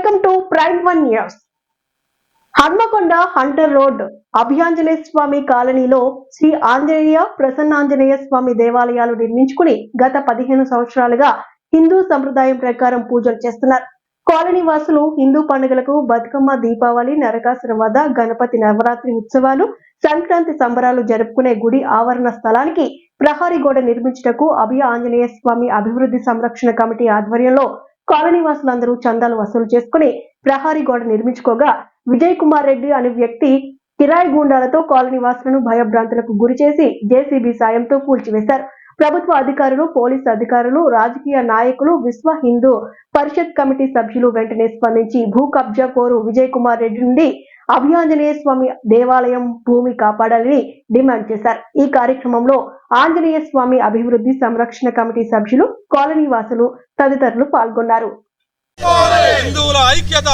Welcome to prime one news. Hanamkonda hunter road Abhayanjaneya Swami కాలనీలో శ్రీ ఆంజనేయ ప్రసన్నాంజనేయ స్వామి దేవాలయాలు నిర్మించుకుని గత 15 సంవత్సరాలుగా హిందూ సంప్రదాయం ప్రకారం పూజలు చేస్తున్నారు. కాలనీ వాసులు హిందూ పండుగలకు బతుకమ్మ, దీపావళి, నరకాసుర వధ, గణపతి నవరాత్రి ఉత్సవాలు, సంక్రాంతి సంబరాలు జరుపుకునే గుడి ఆవరణ స్థలానికి ప్రహరీ గోడ నిర్మించుటకు అభయ ఆంజనేయ స్వామి అభివృద్ధి సంరక్షణ కమిటీ ఆధ్వర్యంలో కాలనీ వాసులందరూ చందాలు వసూలు చేసుకుని ప్రహరీ గోడ నిర్మించుకోగా విజయ్ కుమార్ రెడ్డి అనే వ్యక్తి కిరాయి గూండాలతో కాలనీ వాసులను భయభ్రాంతులకు గురి చేసి జేసీబీ సాయంతో కూల్చివేశారు. ప్రభుత్వ అధికారులు, పోలీసు అధికారులు, రాజకీయ నాయకులు, విశ్వ హిందూ పరిషత్ కమిటీ సభ్యులు వెంటనే స్పందించి భూ కబ్జా కోరు విజయ్ కుమార్ రెడ్డి నుండి అభయాంజనేయ స్వామి దేవాలయం భూమి కాపాడాలని డిమాండ్ చేశారు. ఈ కార్యక్రమంలో ఆంజనేయ స్వామి అభివృద్ధి సంరక్షణ కమిటీ సభ్యులు, కాలనీ వాసులు తదితరులు పాల్గొన్నారు. హిందువుల ఐక్యత,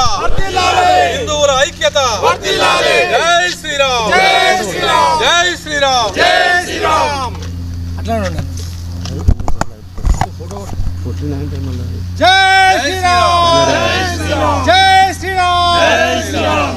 హిందువుల ఐక్యత, జై శ్రీరామ్, జై శ్రీరామ్, జై శ్రీరామ్, జై శ్రీరామ్. జై శ్రీరామ్, జై శ్రీరామ్.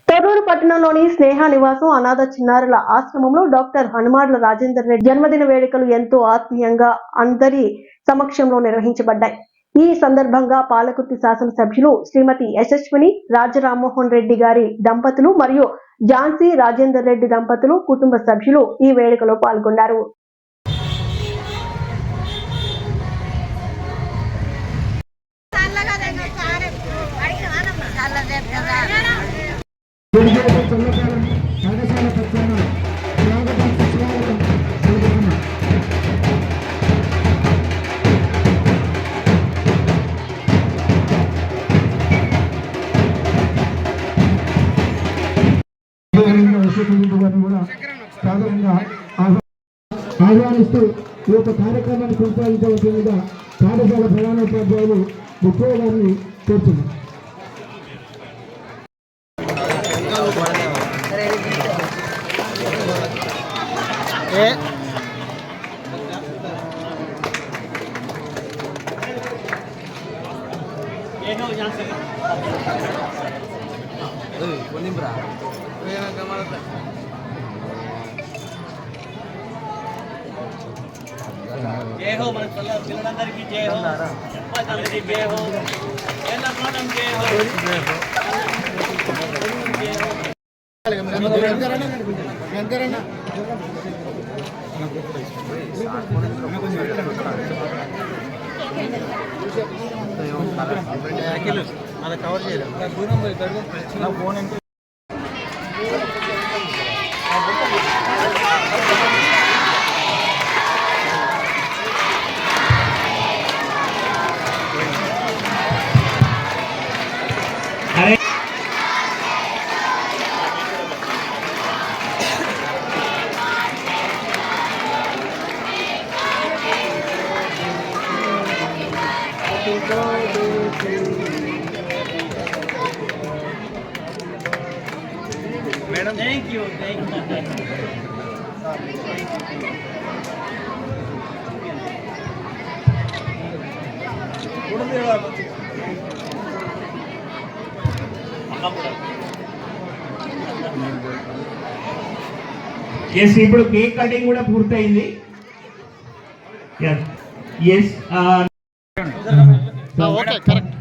తొర్రూరు పట్టణంలోని స్నేహ నివాసం అనాథ చిన్నారుల ఆశ్రమంలో డాక్టర్ హనుమాడ్ల రాజేందర్ రెడ్డి జన్మదిన వేడుకలు ఎంతో ఆత్మీయంగా అందరి సమక్షంలో నిర్వహించబడ్డాయి. ఈ సందర్భంగా పాలకుర్తి శాసనసభ్యులు శ్రీమతి యశస్విని రాజరామ్మోహన్ రెడ్డి గారి దంపతులు మరియు ఝాన్సీ రాజేందర్ రెడ్డి దంపతులు కుటుంబ సభ్యులు ఈ వేడుకలో పాల్గొన్నారు. ఆహ్వానిస్తూ ఈ యొక్క కార్యక్రమాన్ని కొనసాగించవలసిందిగా పాఠశాల ప్రధానోపాధ్యాయులు ముఖ్య గారిని కోరుతున్నారు. जय हो मन पिल्लंदर की जय हो पतंदरी जय हो एना मानम जय हो అలా కవర్ చేయలేదు దూరం పోయి నా ఫోన్ ఎంత मैडम थैंक यू ఎస్ ఇప్పుడు కేక్ కటింగ్ కూడా పూర్తయింది. ఎస్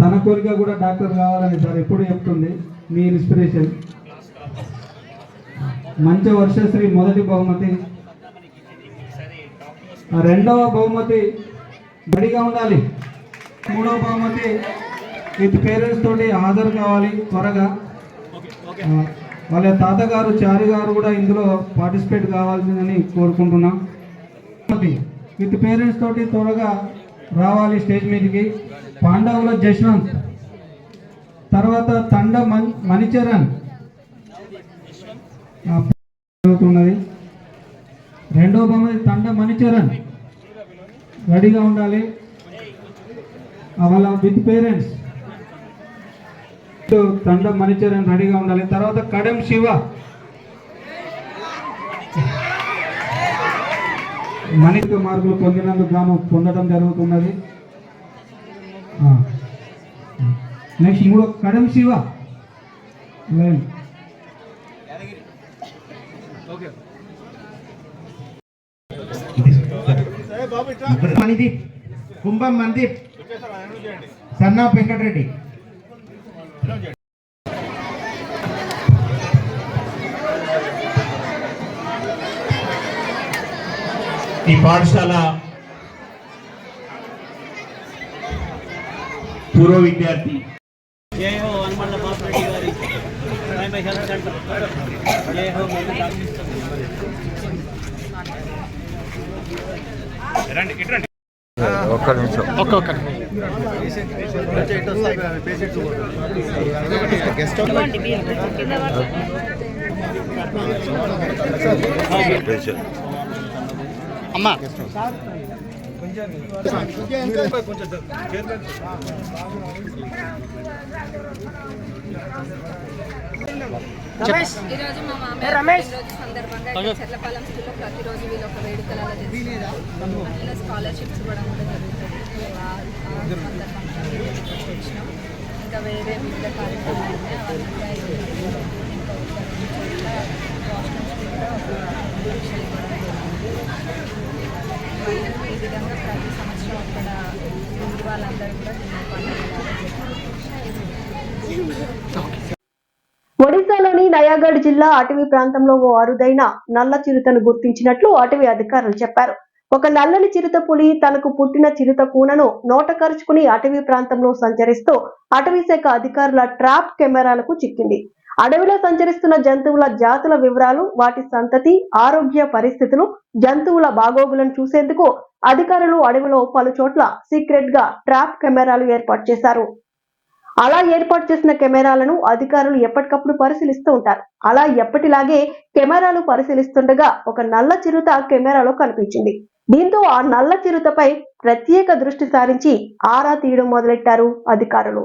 తన కోరిక కూడా డాక్టర్ కావాలని సార్ ఎప్పుడు చెప్తుంది. మీ ఇన్స్పిరేషన్ మంచి వర్షశ్రీ మొదటి బహుమతి, రెండవ బహుమతి బడిగా ఉండాలి, మూడవ బహుమతి విత్ పేరెంట్స్ తోటి హాజరు కావాలి త్వరగా. వాళ్ళ తాతగారు చారి గారు కూడా ఇందులో పార్టిసిపేట్ కావాల్సిందని కోరుకుంటున్నాం. విత్ పేరెంట్స్ తోటి త్వరగా రావాలి స్టేజ్ మీదకి. పాండవుల జశ్వంత్, తర్వాత తండ మణిచరణ్ అవుతున్నది. రెండో బొమ్మ తండ మణిచరణ్ రెడీగా ఉండాలి వాళ్ళ విత్ పేరెంట్స్. తండ మణిచరణ్ రెడీగా ఉండాలి. తర్వాత కడెం శివ, మణిక మార్కులు పొందినందుకు గాను పొందడం జరుగుతున్నది. నెక్స్ట్ మూడో కడం శివ లైన్ మణిదీప్ కుంభం మందీప్ సన్నా వెంకటరెడ్డి ఈ పాఠశాల పూర్వ విద్యార్థి జై హో హనుమండ బాపురెడ్డి గారి ప్రైమరీ హెల్త్ సెంటర్. జై హో ఈరోజు మా మామయ్య ఈరోజు సందర్భంగా ఇక్కడ చెర్లపాలెం స్కూల్లో ప్రతిరోజు వీళ్ళు ఒక వేడుకలలో చేస్తారు. అందులో స్కాలర్షిప్స్ ఇవ్వడం కూడా జరుగుతుంది. ఆ సందర్భంగా మేము ఇక్కడికి వచ్చినాం. ఇంకా వేరే వివిధ కార్యక్రమాలు ఉన్నాయి. అవన్నీ కూడా ఇంకా వాష్రూమ్స్ కూడా పరీక్షలు ఇవ్వడం జరుగుతుంది. ఈ విధంగా ప్రతి సంవత్సరం అక్కడ ఊరి వాళ్ళందరూ కూడా దీన్ని పండుగ. ఒడిశాలోని నయాగఢ్ జిల్లా అటవీ ప్రాంతంలో ఓ అరుదైన నల్ల చిరుతను గుర్తించినట్లు అటవీ అధికారులు చెప్పారు. ఒక నల్లని చిరుత పులి తనకు పుట్టిన చిరుత కూనను నోట కరుచుకుని అటవీ ప్రాంతంలో సంచరిస్తూ అటవీ శాఖ అధికారుల ట్రాప్ కెమెరాలకు చిక్కింది. అడవిలో సంచరిస్తున్న జంతువుల జాతుల వివరాలు, వాటి సంతతి, ఆరోగ్య పరిస్థితులు, జంతువుల బాగోగులను చూసేందుకు అధికారులు అడవిలో పలు చోట్ల సీక్రెట్ గా ట్రాప్ కెమెరాలు ఏర్పాటు చేశారు. అలా ఏర్పాటు చేసిన కెమెరాలను అధికారులు ఎప్పటికప్పుడు పరిశీలిస్తూ ఉంటారు. అలా ఎప్పటిలాగే కెమెరాలు పరిశీలిస్తుండగా ఒక నల్ల చిరుత కెమెరాలో కనిపించింది. దీంతో ఆ నల్ల చిరుతపై ప్రత్యేక దృష్టి సారించి ఆరా తీయడం మొదలెట్టారు అధికారులు.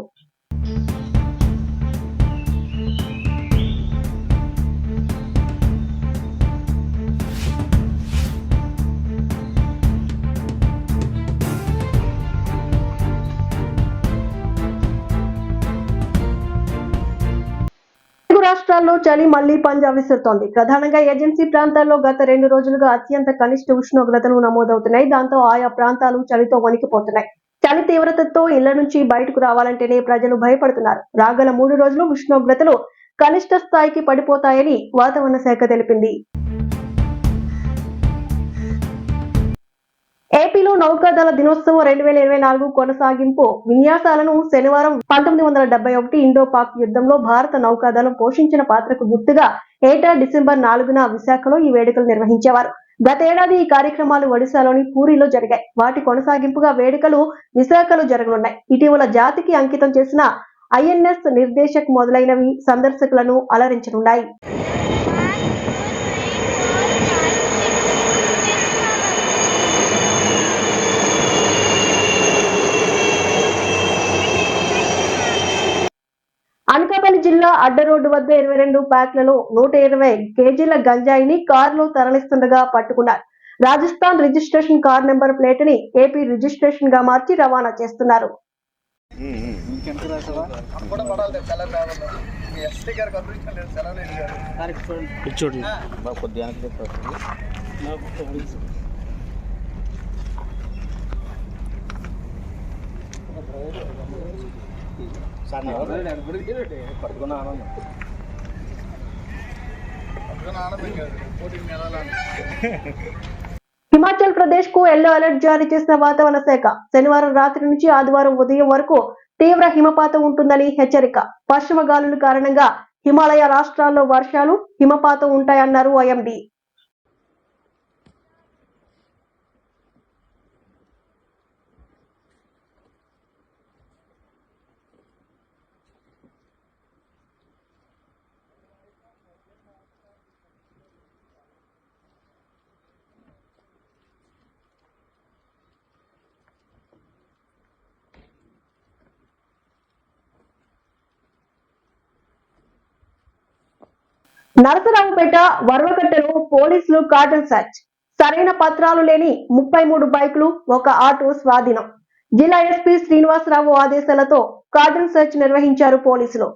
రాష్ట్రాల్లో చలి మళ్లీ పంజా విసురుతోంది. ప్రధానంగా ఏజెన్సీ ప్రాంతాల్లో గత 2 రోజులుగా అత్యంత కనిష్ట ఉష్ణోగ్రతలు నమోదవుతున్నాయి. దాంతో ఆయా ప్రాంతాలు చలితో వణికిపోతున్నాయి. చలి తీవ్రతతో ఇళ్ల నుంచి బయటకు రావాలంటేనే ప్రజలు భయపడుతున్నారు. రాగల 3 రోజులు ఉష్ణోగ్రతలు కనిష్ట స్థాయికి పడిపోతాయని వాతావరణ శాఖ తెలిపింది. ఏపీలో నౌకాదళ దినోత్సవం 2024 కొనసాగింపు విన్యాసాలను శనివారం 1971 ఇండో-పాక్ యుద్ధంలో భారత నౌకాదళం పోషించిన పాత్రకు గుర్తుగా ఏటా డిసెంబర్ 4న విశాఖలో ఈ వేడుకలు నిర్వహించేవారు. గతేడాది ఈ కార్యక్రమాలు ఒడిశాలోని పూరిలో జరిగాయి. వాటి కొనసాగింపుగా వేడుకలు విశాఖలో జరగనున్నాయి. ఇటీవల జాతికి అంకితం చేసిన ఐఎన్ఎస్ నిర్దేశక్ మొదలైనవి సందర్శకులను అలరించనున్నాయి. అనకాపల్లి జిల్లా అడ్డ రోడ్డు వద్ద 22 ప్యాక్లలో 120 కేజీల గంజాయిని కారులో తరలిస్తుండగా పట్టుకున్నారు. Rajasthan registration car number plate ని ఏపీ రిజిస్ట్రేషన్ గా మార్చి రవాణా చేస్తున్నారు. హిమాచల్ ప్రదేశ్ కు ఎల్లో అలర్ట్ జారీ చేసిన వాతావరణ శాఖ శనివారం రాత్రి నుంచి ఆదివారం ఉదయం వరకు తీవ్ర హిమపాతం ఉంటుందని హెచ్చరిక. పశ్చిమ గాలుల కారణంగా హిమాలయ రాష్ట్రాల్లో వర్షాలు, హిమపాతం ఉంటాయన్నారు ఐఎండీ. నరసరావుపేట వర్వకట్టలో పోలీసులు కార్డన్ సెర్చ్. సరైన పత్రాలు లేని 33 బైకులు, ఒక ఆటో స్వాధీనం. జిల్లా ఎస్పీ శ్రీనివాసరావు ఆదేశాలతో కార్డన్ సెర్చ్ నిర్వహించారు పోలీసులు.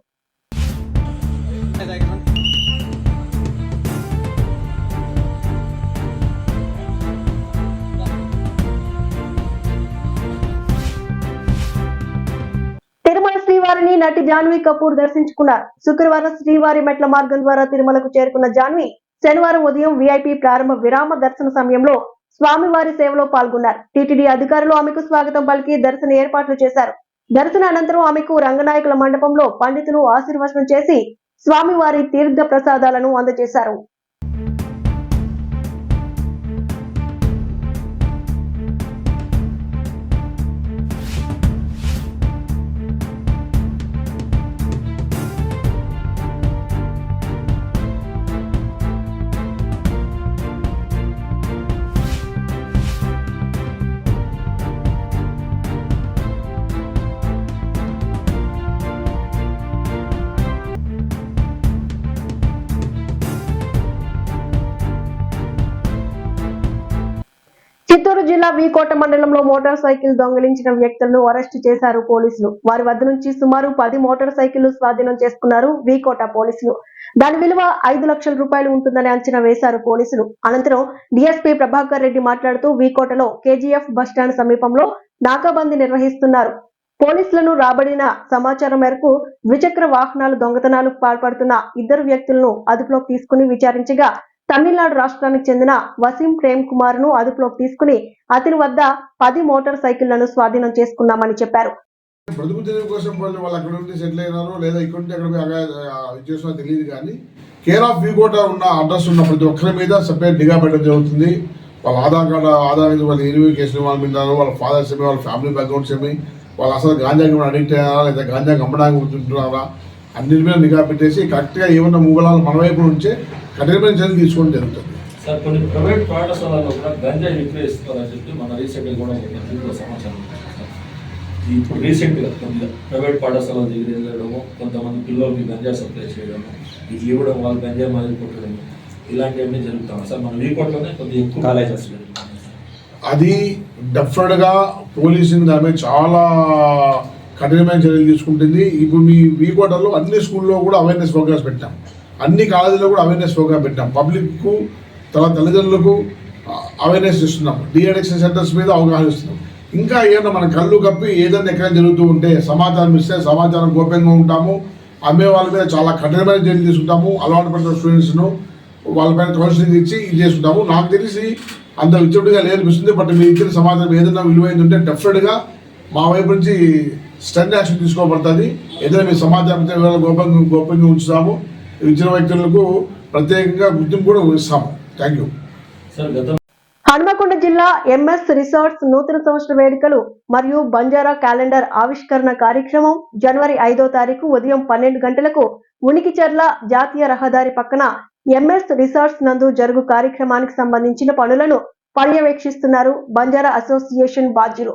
తిరుమల శ్రీవారిని నటి జాన్వీ కపూర్ దర్శించుకున్నారు. శుక్రవారం శ్రీవారి మెట్ల మార్గం ద్వారా తిరుమలకు చేరుకున్న జాన్వీ శనివారం ఉదయం వీఐపీ ప్రారంభ విరామ దర్శన సమయంలో స్వామివారి సేవలో పాల్గొన్నారు. టీటీడీ అధికారులు ఆమెకు స్వాగతం పలికి దర్శన ఏర్పాట్లు చేశారు. దర్శన అనంతరం ఆమెకు రంగనాయకుల మండపంలో పండితులు ఆశీర్వచనం చేసి స్వామివారి తీర్థ ప్రసాదాలను అందజేశారు. చిత్తూరు జిల్లా వీకోట మండలంలో మోటార్ సైకిల్ దొంగిలించిన వ్యక్తులను అరెస్టు చేశారు పోలీసులు. వారి వద్ద నుంచి సుమారు 10 మోటార్ సైకిళ్లు స్వాధీనం చేసుకున్నారు వీకోట పోలీసులు. దాని విలువ 5 లక్షల రూపాయలు ఉంటుందని అంచనా వేశారు పోలీసులు. అనంతరం డీఎస్పీ ప్రభాకర్ రెడ్డి మాట్లాడుతూ వీకోటలో కేజీఎఫ్ బస్టాండ్ సమీపంలో నాకాబందీ నిర్వహిస్తున్నారు. పోలీసులను రాబడిన సమాచారం మేరకు ద్విచక్ర వాహనాలు దొంగతనాలకు పాల్పడుతున్న 2 వ్యక్తులను అదుపులోకి తీసుకుని విచారించగా తమిళనాడు రాష్ట్రానికి చెందిన వసీం ప్రేమ్ కుమార్ ను అదుపులోకి తీసుకుని అతని వద్ద 10 మోటార్ సైకిళ్లను స్వాధీనం చేసుకున్నామని చెప్పారు. బ్రతుకు తెరువు కోసం వాళ్ళు అక్కడ ఉండి సెటిల్ అయినారో లేదా ఇక్కడ ఉంటే అక్కడ చేస్తున్నా తెలియదు, కానీ కేర్ ఆఫ్ వీకోట ఉన్న అడ్రస్ ఉన్న ప్రతి ఒక్కరి మీద సెపరేట్ నిఘా పెట్టడం జరుగుతుంది. వాళ్ళ ఆధార్ కార్డు ఆధార్ వాళ్ళ 20 కేసులు ఇన్వాల్వ్ ఉన్నారు, వాళ్ళ ఫాదర్స్ ఏమి, వాళ్ళ ఫ్యామిలీ బ్యాక్గ్రౌండ్స్ ఏమి, వాళ్ళు అసలు గాంజాకి అడిక్ట్ అయ్యారా లేదా గాంజాకి అమ్మడానికి ఉంటున్నారా అన్నిటి మీద నిఘా పెట్టేసి కరెక్ట్గా ఏమన్నా మూగలాలు మన వైపు నుంచే కఠినమైన చర్యలు తీసుకోవడం జరుగుతుంది. సార్ కొన్ని ప్రైవేట్ పాఠశాలలో కూడా గంజాయి విక్రయిస్తున్నారని చెప్పి మన రీసెంట్గా కూడా సమాచారం. ఇప్పుడు రీసెంట్గా కొన్ని ప్రైవేట్ పాఠశాల దగ్గర వెళ్ళడము, కొంతమంది పిల్లలకి గంజాయి సప్లై చేయడము, ఇట్లా ఇవ్వడం, వాళ్ళు గంజాయి మాదిరి కొట్టడము, ఇలాంటివన్నీ జరుగుతాం సార్. మన వీకోట్లోనే కొద్దిగా ఎక్కువ కాలేజెస్ అది డెఫినెట్గా పోలీసింగ్ దాని మీద చాలా కఠినమైన చర్యలు తీసుకుంటుంది. ఇప్పుడు మీ వీకోటలో అన్ని స్కూల్లో కూడా అవేర్నెస్ ప్రోగ్రామ్స్ పెట్టాం, అన్ని కాలేజీలో కూడా అవేర్నెస్ ప్రోగ్రామ్ పెట్టాం. పబ్లిక్కు తర్వాత తల్లిదండ్రులకు అవేర్నెస్ ఇస్తున్నాం, డీఅడిక్షన్ సెంటర్స్ మీద అవగాహన ఇస్తున్నాం. ఇంకా ఏమన్నా మన కళ్ళు కప్పి ఏదైనా ఎక్కడ జరుగుతూ ఉంటే సమాచారం ఇస్తే సమాచారం గోప్యంగా ఉంటాము. అమ్మే వాళ్ళ మీద చాలా కఠినమైన చర్యలు తీసుకుంటాము. అలవాటు పడిన స్టూడెంట్స్ను వాళ్ళపైన కౌన్సిలింగ్ ఇచ్చి ఇది చేసుకుంటాము. నాకు తెలిసి అంత విచ్చుడిగా లేనిపిస్తుంది. బట్ మీరు ఇచ్చిన సమాచారం ఏదైనా విలువైంది ఉంటే డెఫినెట్గా మా వైపు నుంచి స్టెండ్ యాక్షన్ తీసుకోబడుతుంది. ఏదైనా మీ సమాచారం గోప్యంగా ఉంచుతాము. ఇచ్చిన వ్యక్తులకు ప్రత్యేకంగా గుర్తింపు కూడా ఇస్తాము. Thank you. హనుమకొండ జిల్లా ఎంఎస్ రిసార్ట్స్ నూతన సంవత్సర వేడుకలు మరియు బంజారా క్యాలెండర్ ఆవిష్కరణ కార్యక్రమం జనవరి 5వ తారీఖు ఉదయం 12 గంటలకు ఉనికిచర్ల జాతీయ రహదారి పక్కన ఎంఎస్ రిసార్ట్స్ నందు జరుగు కార్యక్రమానికి సంబంధించిన పనులను పర్యవేక్షిస్తున్నారు బంజారా అసోసియేషన్ బాధ్యులు.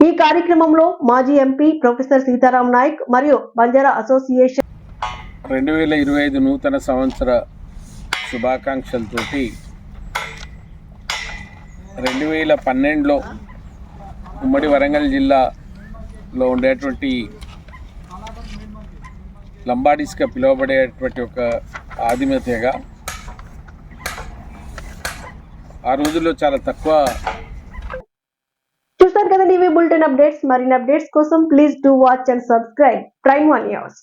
ఈ కార్యక్రమంలో మాజీ ఎంపీ ప్రొఫెసర్ సీతారాం నాయక్ మరియు బంజారా అసోసియేషన్ 2025 నూతన సంవత్సర శుభాకాంక్షలతోటి 2012లో ఉమ్మడి వరంగల్ జిల్లాలో ఉండేటువంటి లంబాడీస్గా పిలువబడేటువంటి ఒక ఆదిమ తెగ ఆ రోజుల్లో చాలా తక్కువ. చూసారు కదండి ఇవి బులెటిన్ అప్డేట్స్. మరిన్ని అప్డేట్స్ కోసం please do watch and subscribe prime one news.